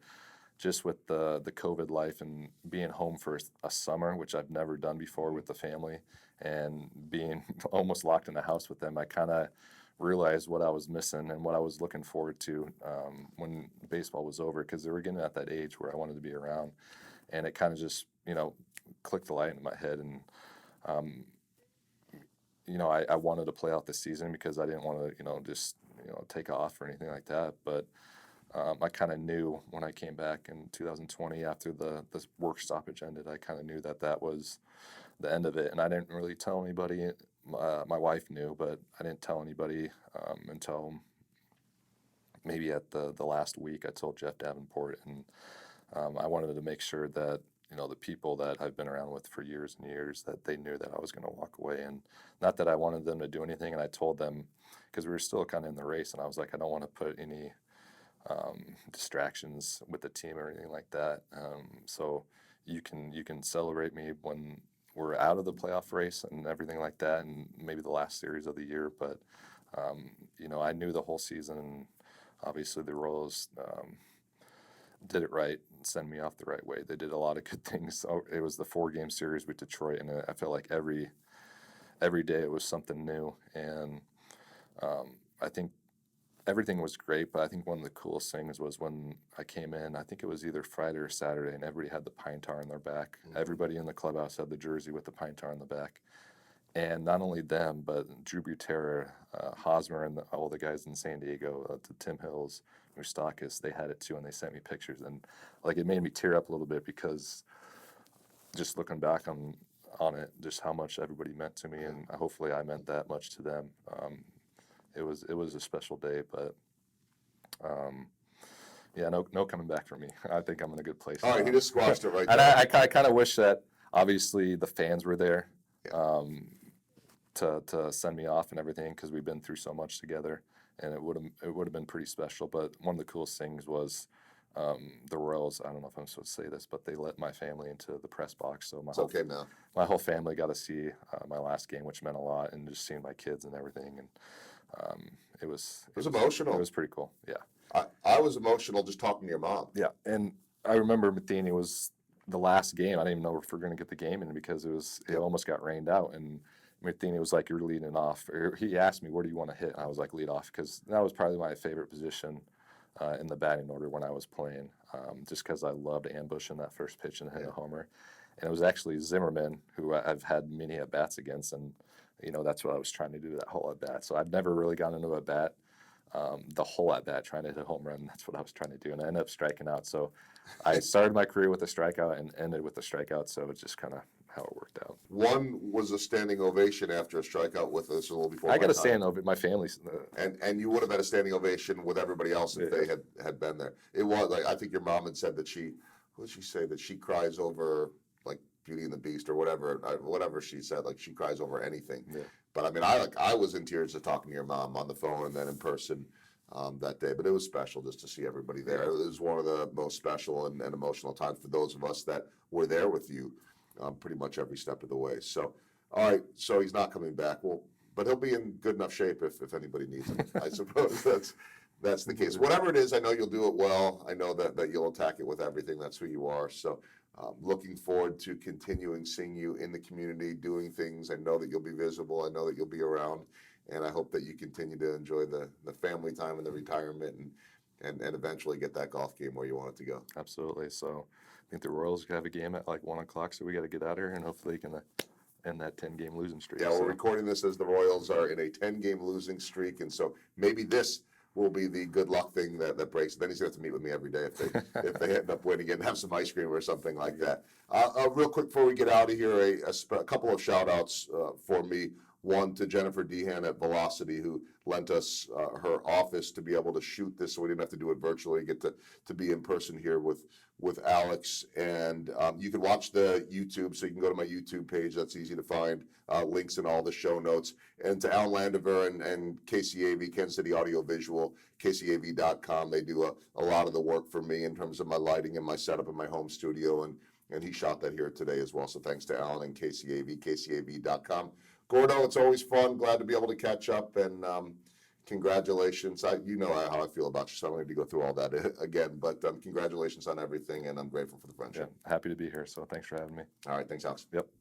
just with the COVID life and being home for a summer, which I've never done before with the family, and being almost locked in the house with them, I kind of realized what I was missing and what I was looking forward to when baseball was over, because they were getting at that age where I wanted to be around, and it kind of just clicked the light in my head. And I wanted to play out the season because I didn't want to just take off or anything like that, but I kind of knew when I came back in 2020 after the work stoppage ended, I kind of knew that was the end of it. And I didn't really tell anybody. My wife knew, but I didn't tell anybody until maybe at the last week. I told Jeff Davenport, and I wanted to make sure that the people that I've been around with for years and years, that they knew that I was going to walk away. And not that I wanted them to do anything. And I told them, because we were still kind of in the race, and I was like, I don't want to put any distractions with the team or anything like that. So you can celebrate me when we're out of the playoff race and everything like that, and maybe the last series of the year. But I knew the whole season, and obviously the Royals did it right and sent me off the right way. They did a lot of good things. So it was the 4-game series with Detroit, and I felt like every day it was something new. And I think everything was great, but I think one of the coolest things was when I came in, I think it was either Friday or Saturday, and everybody had the pine tar on their back. Mm-hmm. Everybody in the clubhouse had the jersey with the pine tar on the back. And not only them, but Drew Butera, Hosmer, and all the guys in San Diego, to Tim Hills, Moustakas, they had it too, and they sent me pictures, and like it made me tear up a little bit because just looking back on it, just how much everybody meant to me, and hopefully I meant that much to them. It was a special day, but yeah, no coming back for me. I think I'm in a good place. All right, he now. just squashed it right And there. I kind of wish that obviously the fans were there Yeah. to send me off and everything because we've been through so much together, and it would have been pretty special. But one of the coolest things was the Royals. I don't know if I'm supposed to say this, but they let my family into the press box, so It's okay now. my whole family got to see my last game, which meant a lot, and just seeing my kids and everything, and it was emotional. It was pretty cool. Yeah. I was emotional just talking to your mom. Yeah, and I remember Matheny was the last game. I didn't even know if we were going to get the game in because it almost got rained out. And Matheny was like, "You're leading off." Or he asked me, "Where do you want to hit?" And I was like, "Lead off," because that was probably my favorite position in the batting order when I was playing, just because I loved ambushing that first pitch and hitting a homer. And it was actually Zimmerman who I've had many at bats against, and that's what I was trying to do that whole at bat. So I've never really gotten into a bat. The whole at bat trying to hit a home run. That's what I was trying to do, and I ended up striking out. So I started my career with a strikeout and ended with a strikeout. So it's just kind of how it worked out. One was a standing ovation after a strikeout with us a little before. I got to stand over my family's. And you would have had a standing ovation with everybody else if they had been there. It was like I think your mom had said that what did she say, that she cries over like Beauty and the Beast or whatever she said, like she cries over anything. Yeah. But I mean, I was in tears just talking to your mom on the phone and then in person that day. But it was special just to see everybody there. It was one of the most special and emotional times for those of us that were there with you pretty much every step of the way. So, all right, so he's not coming back. Well, but he'll be in good enough shape if anybody needs him. I suppose that's the case. Whatever it is, I know you'll do it well. I know that you'll attack it with everything. That's who you are. So looking forward to continuing seeing you in the community, doing things. I know that you'll be visible. I know that you'll be around. And I hope that you continue to enjoy the family time and the retirement and eventually get that golf game where you want it to go. Absolutely. So I think the Royals have a game at like 1:00, so we got to get out here and hopefully can end that 10-game losing streak. Yeah, so. we're recording this as the Royals are in a 10-game losing streak, and so maybe this will be the good luck thing that breaks. Then he's going to have to meet with me every day if they end up winning and have some ice cream or something like that. Real quick before we get out of here, a couple of shout outs for me. One to Jennifer Dehan at Velocity, who lent us her office to be able to shoot this, so we didn't have to do it virtually. Get to be in person here with Alex, and you can watch the YouTube. So you can go to my YouTube page. That's easy to find. Links in all the show notes. And to Al Landover and KCAV, Kansas City Audio Visual, KCAV.com. They do a lot of the work for me in terms of my lighting and my setup in my home studio, and he shot that here today as well. So thanks to Alan and KCAV, KCAV.com. Gordo, it's always fun. Glad to be able to catch up, and congratulations. You know how I feel about you, so I don't need to go through all that again. But congratulations on everything, and I'm grateful for the friendship. Yeah, happy to be here. So thanks for having me. All right, thanks, Alex. Yep.